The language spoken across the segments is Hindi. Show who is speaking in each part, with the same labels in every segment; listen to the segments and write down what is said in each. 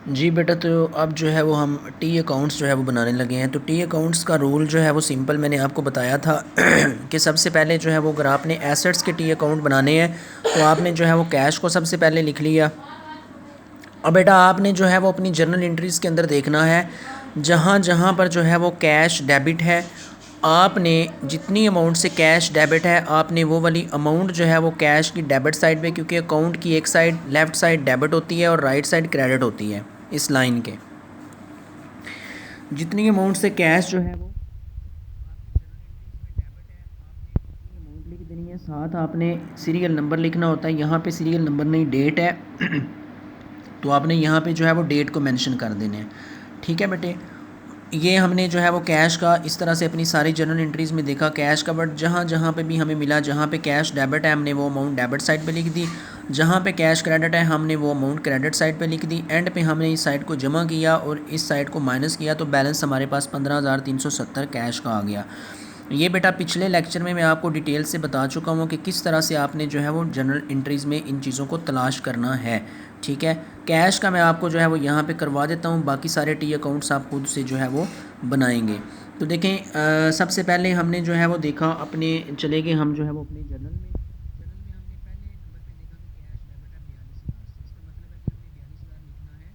Speaker 1: जी बेटा, तो अब जो है वो हम टी अकाउंट्स जो है वो बनाने लगे हैं। तो टी अकाउंट्स का रूल जो है वो सिंपल मैंने आपको बताया था कि सबसे पहले जो है वो अगर आपने एसेट्स के टी अकाउंट बनाने हैं तो आपने जो है वो कैश को सबसे पहले लिख लिया। अब बेटा आपने जो है वो अपनी जर्नल एंट्रीज़ के अंदर देखना है, जहाँ जहाँ पर जो है वो कैश डेबिट है, आपने जितनी अमाउंट से कैश डेबिट है आपने वो वाली अमाउंट जो है वो कैश की डेबिट साइड पे, क्योंकि अकाउंट की एक साइड लेफ़्ट साइड डेबिट होती है और राइट साइड क्रेडिट होती है, इस लाइन के जितनी अमाउंट से कैश जो है वो अमाउंट लिख देनी है। साथ आपने सीरियल नंबर लिखना होता है, यहाँ पे सीरियल नंबर नहीं डेट है तो आपने यहाँ पे जो है वो डेट को मेंशन कर देना है। ठीक है बेटे, ये हमने जो है वो कैश का इस तरह से अपनी सारी जर्नल एंट्रीज़ में देखा कैश का, बट जहाँ जहाँ पे भी हमें मिला, जहाँ पे कैश डेबिट है हमने वो अमाउंट डेबिट साइड पे लिख दी, जहाँ पे कैश क्रेडिट है हमने वो अमाउंट क्रेडिट साइड पे लिख दी। एंड पे हमने इस साइड को जमा किया और इस साइड को माइनस किया, तो बैलेंस हमारे पास 15,370 कैश का आ गया। ये बेटा पिछले लेक्चर में मैं आपको डिटेल से बता चुका हूँ कि किस तरह से आपने जो है वो जनरल एंट्रीज़ में इन चीज़ों को तलाश करना है। ठीक है, कैश का मैं आपको जो है वो यहाँ पे करवा देता हूँ, बाकी सारे टी अकाउंट्स आप खुद से जो है वो बनाएंगे। तो देखें, सबसे पहले हमने जो है वो देखा अपने चले गए हम जो है वो अपने जर्नल में हमने पहले नंबर पे देखा कि कैश डेबिट है 42,000 से। इसका मतलब है कि हमने 42,000 लिखना है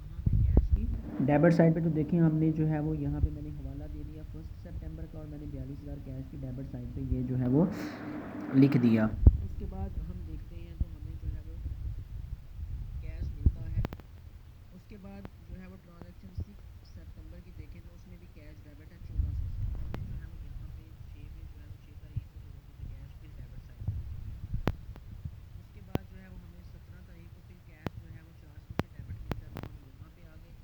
Speaker 1: वहाँ पे कैश की डेबिट साइड पे। तो देखें हमने जो है वो यहाँ पे मैंने हवाला दे दिया 1 सितंबर का और मैंने 42,000 कैश की डेबिट साइड पे ये जो है वो लिख दिया। उसके बाद हम देखते हैं तो हमें जो है वो कैश मिलता है। उसके बाद जो है वो ट्रांजैक्शन 6 सितंबर की देखें तो उसमें भी कैश डेबिट है 1400 से। हमने जो है वो यहाँ पे 6 पे जो है वो 6 तारीख को 1400 से कैश फिर डेबिट साइड पे लिख दिया। उसके बाद जो है वो हमें 17 तारीख को फिर कैश जो है वो 400 से डेबिट मिलता है, तो हम यहाँ पे आ गए।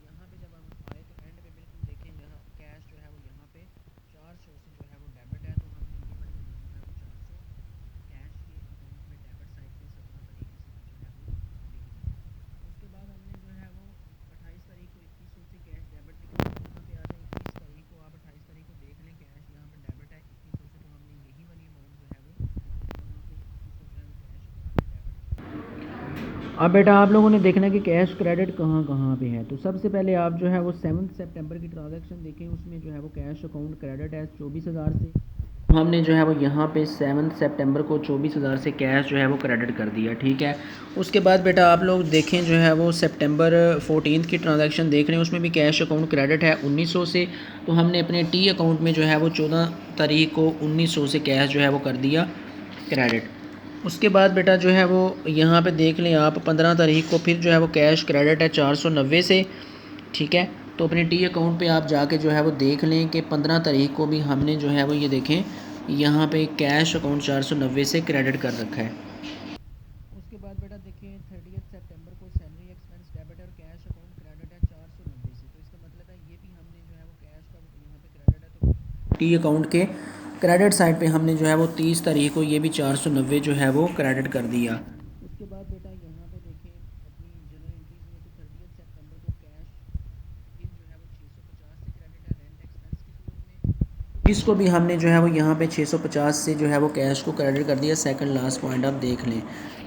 Speaker 1: यहाँ पे जब हम आए तो एंड पे बिल्कुल देखें जहाँ कैश जो है वो यहाँ पे 400 से जो है वो डेबिट है, तो हमने ये वाली अमाउंट जो है वो 400 कैश के अकाउंट में डेबिट साइड पे 17 तारीख के साथ जो है वो लिख दिया। उसके बाद हमने जो है वो 28 तारीख को 2100 से कैश डेबिट लिखा, तो यहाँ पे आ जाए 21 तारीख को, आप 28 तारीख को देख लें कैश यहाँ पे डेबिट है 2100 से, तो हमने यही वाली अमाउंट जो है वो यहाँ पे 2100 जो है वो कैश अकाउंट में डेबिट कर दी। अब बेटा आप लोगों ने देखना है कि कैश क्रेडिट कहाँ कहाँ पे है। तो सबसे पहले आप जो है वो 7 सितंबर की ट्रांजैक्शन देखें, उसमें जो है वो कैश अकाउंट क्रेडिट है 24,000 से। हमने जो है वो यहाँ पे 7 सितंबर को 24,000 से कैश जो है वो क्रेडिट कर दिया। ठीक है, उसके बाद बेटा आप लोग देखें जो है वो सितंबर 14 की ट्रांजैक्शन देख रहे हैं, उसमें भी कैश अकाउंट क्रेडिट है 1900 से। तो हमने अपने टी अकाउंट में जो है वो 14 तारीख को 1900 से कैश जो है वो कर दिया क्रेडिट। उसके बाद बेटा जो है वो यहाँ पे देख लें आप 15 तारीख को फिर जो है वो कैश क्रेडिट है 490 से। ठीक है, तो अपने टी अकाउंट पे आप जाके जो है वो देख लें कि 15 तारीख को भी हमने जो है वो ये देखें यहाँ पे कैश अकाउंट 490 से क्रेडिट कर रखा है। उसके बाद बेटा देखें 30 सितंबर को सैलरी एक्सपेंस डेबिट और कैश अकाउंट क्रेडिट है 490 से। तो इसका मतलब है ये भी हमने जो है वो कैश का यहाँ पे क्रेडिट है, तो टी अकाउंट के क्रेडिट साइड पे हमने जो है वो 30 तारीख को ये भी 490 जो है वो क्रेडिट कर दिया। उसके बाद बेटा यहाँ पे देखें अपनी जनरल एंट्रीज में तो 30 सितंबर को कैश फिर जो है वो 650 से क्रेडिट है रेंट एक्सपेंस की सूरत में। इसको भी हमने जो है वो यहाँ पे 650 से जो है वो कैश को क्रेडिट कर दिया। सेकंड लास्ट पॉइंट आप देख लें।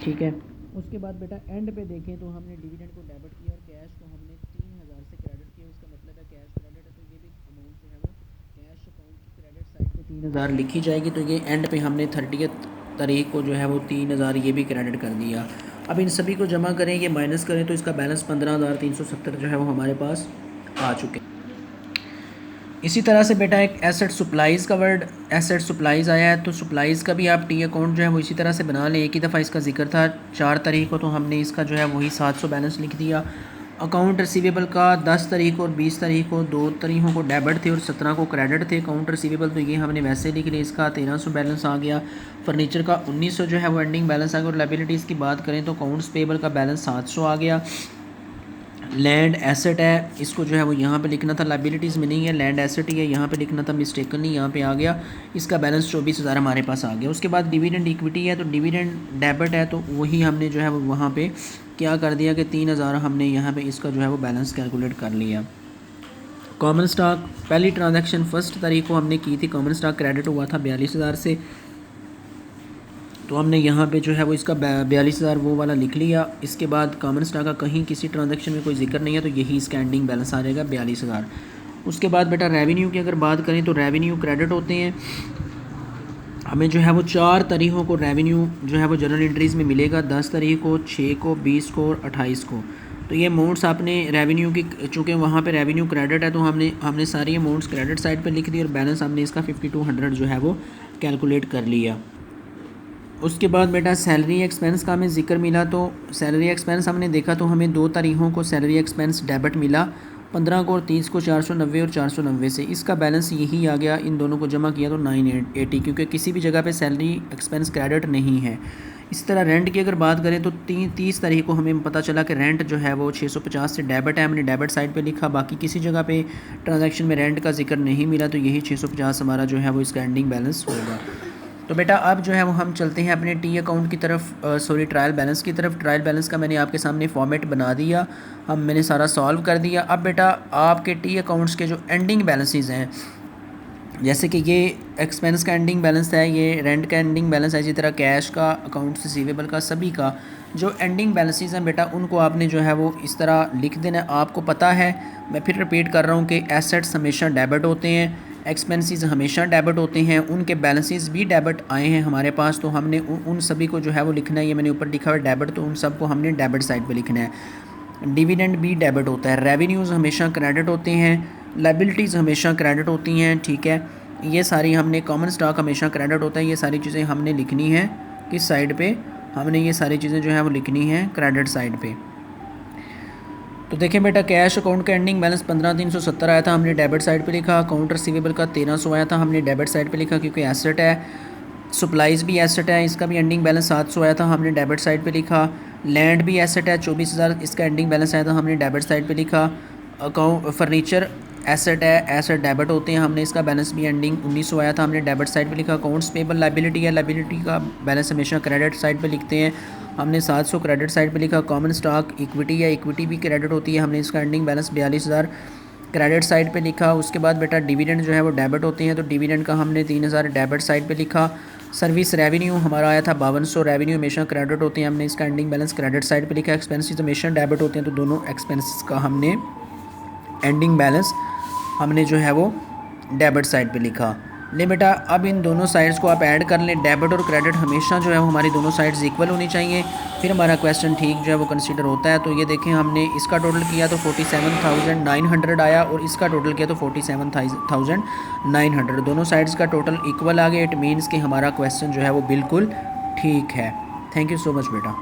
Speaker 1: ठीक है, उसके बाद बेटा एंड पे देखें तो हमने डिविडेंड को डेबिट किया और कैश को हमने 3,000 से क्रेडिट किया। उसका मतलब है कैश क्रेडिट है, तो ये भी अमाउंट जो है वो कैश अकाउंट की क्रेडिट साइड पे 3,000 लिखी जाएगी। तो ये एंड पे हमने 30 तारीख को जो है वो 3,000 ये भी क्रेडिट कर दिया। अब इन सभी को जमा करें, ये माइनस करें, तो इसका बैलेंस 15,370 जो है वो हमारे पास आ चुके। इसी तरह से बेटा एक एसेट सप्लाइज़ का वर्ड एसेट सप्लाइज़ आया है, तो सप्लाइज़ का भी आप टी अकाउंट जो है वो इसी तरह से बना लें। एक ही दफ़ा इसका जिक्र था 4 तारीख को, तो हमने इसका जो है वही 700 बैलेंस लिख दिया। अकाउंट रिसीवेबल का 10 तारीख और 20 तारीख को 2 तारीखों को डेबिट थे और 17 को क्रेडिट थे अकाउंट रिसीवेबल, तो ये हमने वैसे लिख लिया। इसका 1300 बैलेंस आ गया। फर्नीचर का 1900 जो है वो एंडिंग बैलेंस आ गया। और लायबिलिटीज़ की बात करें तो अकाउंट्स पेबल का बैलेंस 700 आ गया। लैंड एसेट है, इसको जो है वो यहाँ पे लिखना था, लाइबिलिटीज़ में नहीं है, लैंड एसेट ही है, यहाँ पे लिखना था, मिस्टेकनली यहाँ पे आ गया। इसका बैलेंस 24,000 हमारे पास आ गया। उसके बाद डिविडेंड इक्विटी है, तो डिविडेंड डेबिट है, तो वही हमने जो है वो वहाँ पे क्या कर दिया कि 3,000 हमने यहाँ पे इसका जो है वो बैलेंस कैलकुलेट कर लिया। कॉमन स्टॉक पहली ट्रांजैक्शन 1 तारीख को हमने की थी, कॉमन स्टॉक क्रेडिट हुआ था 42,000 से। तो हमने यहाँ पे जो है वो इसका 42,000 वो वाला लिख लिया। इसके बाद कॉमन स्टॉक का कहीं किसी ट्रांजैक्शन में कोई जिक्र नहीं है, तो यही इसका एंडिंग बैलेंस आ जाएगा 42,000। उसके बाद बेटा रेवेन्यू की अगर बात करें तो रेवेन्यू क्रेडिट होते हैं हमें जो है वो 4 तारीखों को रेवेन्यू जो है वो जर्नल एंट्रीज़ में मिलेगा, 10 तारीख को, 6 को, 20 को और 28 को। तो ये अमाउंट्स आपने रेवेन्यू की, चूँकि वहाँ पे रेवेन्यू क्रेडिट है तो हमने सारी अमाउंट्स क्रेडिट साइड पे लिख दी और बैलेंस हमने इसका 5200 जो है वो कैलकुलेट कर लिया। उसके बाद बेटा सैलरी एक्सपेंस का हमें ज़िक्र मिला, तो सैलरी एक्सपेंस हमने देखा तो हमें 2 तारीखों को सैलरी एक्सपेंस डेबिट मिला, 15 को और 30 को 490 और 490 से। इसका बैलेंस यही आ गया, इन दोनों को जमा किया तो 980, क्योंकि किसी भी जगह पे सैलरी एक्सपेंस क्रेडिट नहीं है। इस तरह रेंट की अगर बात करें तो 30 तारीख को हमें पता चला कि रेंट जो है वो 650 से डेबिट है, हमने डेबिट साइड पे लिखा। बाकी किसी जगह पे ट्रांजैक्शन में रेंट का जिक्र नहीं मिला, तो यही 650 हमारा जो है वो इसका एंडिंग बैलेंस होगा। तो बेटा अब जो है वो हम चलते हैं अपने टी अकाउंट की तरफ, ट्रायल बैलेंस की तरफ। ट्रायल बैलेंस का मैंने आपके सामने फॉर्मेट बना दिया, मैंने सारा सॉल्व कर दिया। अब बेटा आपके टी अकाउंट्स के जो एंडिंग बैलेंसेस हैं, जैसे कि ये एक्सपेंस का एंडिंग बैलेंस है, ये रेंट का एंडिंग बैलेंस है, इसी तरह कैश का, अकाउंट्स रिसीवेबल का, सभी का जो एंडिंग बैलेंसेस हैं बेटा उनको आपने जो है वो इस तरह लिख देना। आपको पता है, मैं फिर रिपीट कर रहा हूँ कि एसेट्स हमेशा डेबिट होते हैं, एक्सपेंसेस हमेशा डेबिट होते हैं, उनके बैलेंसेस भी डेबिट आए हैं हमारे पास, तो हमने उन सभी को जो है वो लिखना है। ये मैंने ऊपर लिखा हुआ है डेबिट, तो उन सब को हमने डेबिट साइड पे लिखना है। डिविडेंड भी डेबिट होता है, रेवेन्यूज़ हमेशा क्रेडिट होते हैं, लायबिलिटीज़ हमेशा क्रेडिट होती हैं, ठीक है। ये सारी हमने, कॉमन स्टॉक हमेशा क्रेडिट होता है, ये सारी चीज़ें हमने लिखनी है किस साइड पे, हमने ये सारी चीज़ें जो है वो लिखनी है क्रेडिट साइड पे। तो देखें बेटा, कैश अकाउंट का एंडिंग बैलेंस 15,370 आया था, हमने डेबिट साइड पे लिखा। अकाउंट रिसीवेबल का 1300 आया था, हमने डेबिट साइड पे लिखा क्योंकि एसेट है। सप्लाईज़ भी एसेट है, इसका भी एंडिंग बैलेंस 700 आया था, हमने डेबिट साइड पे लिखा। लैंड भी एसेट है, 24,000 इसका एंडिंग बैलेंस आया था, हमने डेबिट साइड पे लिखा। अकाउंट फर्नीचर एसेट है, एसेट डेबिट होते हैं, हमने इसका बैलेंस भी एंडिंग 1900 आया था, हमने डेबिट साइड पे लिखा। अकाउंट्स पेबल लायबिलिटी है, लायबिलिटी का बैलेंस हमेशा क्रेडिट साइड पे लिखते हैं, हमने 700 क्रेडिट साइड पे लिखा। कॉमन स्टॉक इक्विटी है, इक्विटी भी क्रेडिट होती है, हमने इसका एंडिंग बैलेंस 42,000 क्रेडिट साइड पे लिखा। उसके बाद बेटा डिविडेंड जो है वो डेबिट होते हैं, तो डिविडेंड का हमने 3,000 डेबिट साइड पे लिखा। सर्विस रेवेन्यू हमारा आया था 5200, रेवेन्यू हमेशा क्रेडिट होते हैं, हमने इसका एंडिंग बैलेंस क्रेडिट साइड पे लिखा। एक्सपेंसेस हमेशा डेबिट होते हैं, तो दोनों एक्सपेंसेस का हमने एंडिंग बैलेंस हमने जो है वो डेबिट साइड पे लिखा। ले बेटा, अब इन दोनों साइड्स को आप ऐड कर लें। डेबिट और क्रेडिट हमेशा जो है वो हमारी दोनों साइड्स इक्वल होनी चाहिए, फिर हमारा क्वेश्चन ठीक जो है वो कंसीडर होता है। तो ये देखें, हमने इसका टोटल किया तो 47,900 आया और इसका टोटल किया तो 47,900, दोनों साइड्स का टोटल इक्वल आ गया। इट मीन्स कि हमारा क्वेश्चन जो है वो बिल्कुल ठीक है। थैंक यू सो मच बेटा।